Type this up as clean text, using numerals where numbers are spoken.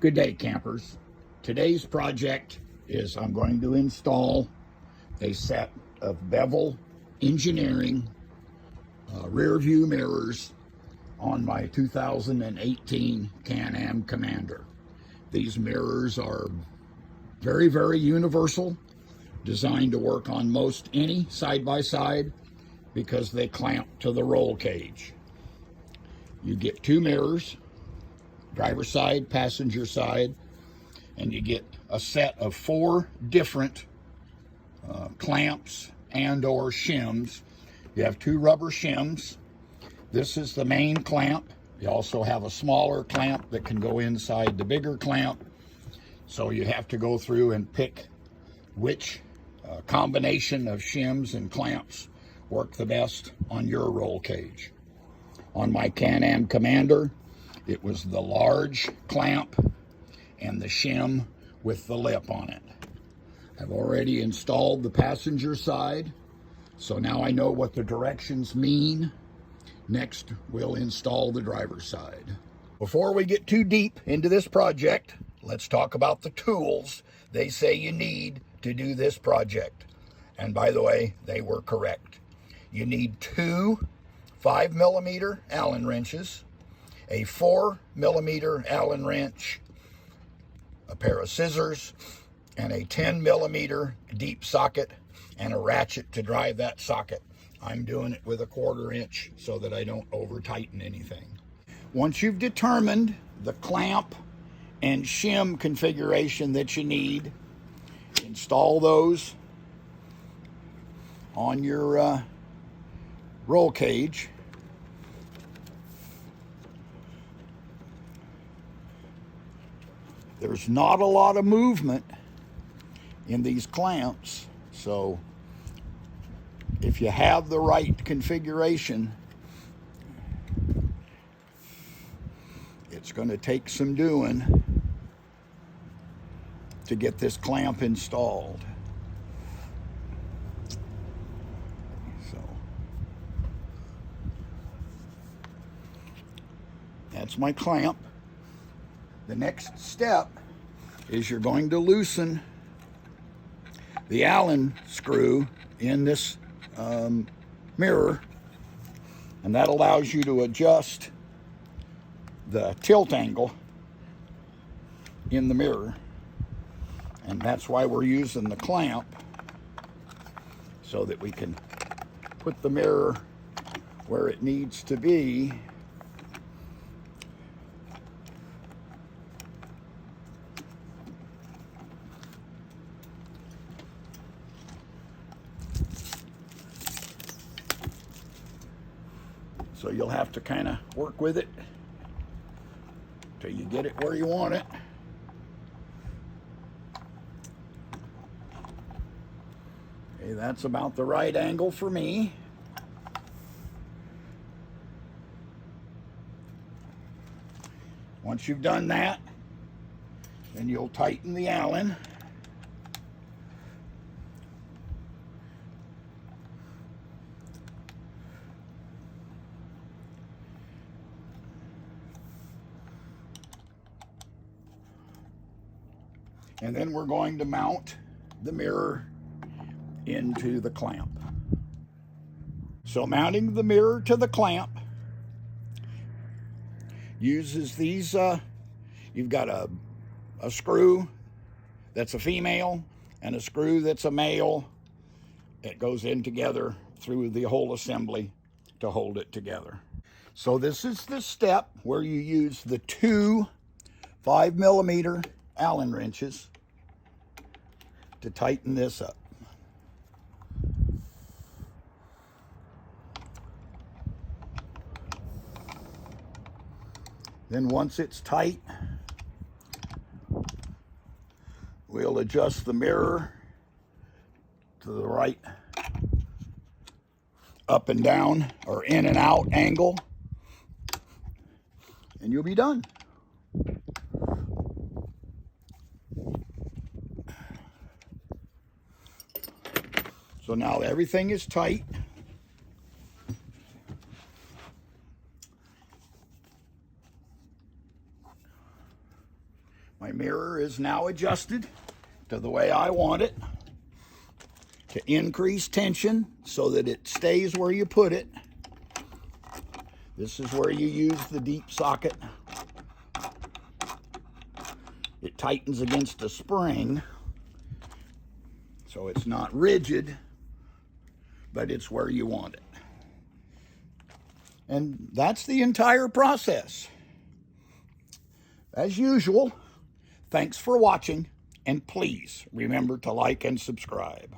Good day, campers. Today's project is I'm going to install a set of Bevel Engineering rear view mirrors on my 2018 Can-Am Commander. These mirrors are very, very universal, designed to work on most any side-by-side because they clamp to the roll cage. You get two mirrors, driver's side, passenger side, and you get a set of 4 different clamps and or shims. You have 2 rubber shims. This is the main clamp. You also have a smaller clamp that can go inside the bigger clamp. So you have to go through and pick which combination of shims and clamps work the best on your roll cage. On my Can-Am Commander, it was the large clamp and the shim with the lip on it. I've already installed the passenger side, so now I know what the directions mean. Next, we'll install the driver's side. Before we get too deep into this project, let's talk about the tools they say you need to do this project. And by the way, they were correct. You need 2 5mm Allen wrenches, a 4mm Allen wrench, a pair of scissors, and a 10mm deep socket, and a ratchet to drive that socket. I'm doing it with a 1/4 inch so that I don't over tighten anything. Once you've determined the clamp and shim configuration that you need, install those on your roll cage. There's not a lot of movement in these clamps, so if you have the right configuration, it's going to take some doing to get this clamp installed. So that's my clamp. The next step is you're going to loosen the Allen screw in this mirror, and that allows you to adjust the tilt angle in the mirror, and that's why we're using the clamp, so that we can put the mirror where it needs to be. So you'll have to kind of work with it till you get it where you want it. Okay, that's about the right angle for me. Once you've done that, then you'll tighten the Allen. And then we're going to mount the mirror into the clamp. So mounting the mirror to the clamp uses these, you've got a screw that's a female and a screw that's a male. It goes in together through the whole assembly to hold it together. So this is the step where you use the 2 5mm Allen wrenches to tighten this up. Then once it's tight, we'll adjust the mirror to the right up and down or in and out angle, and you'll be done. So now everything is tight. My mirror is now adjusted to the way I want it, to increase tension so that it stays where you put it. This is where you use the deep socket. It tightens against a spring, so it's not rigid, but it's where you want it. And that's the entire process. As usual, thanks for watching, and please remember to like and subscribe.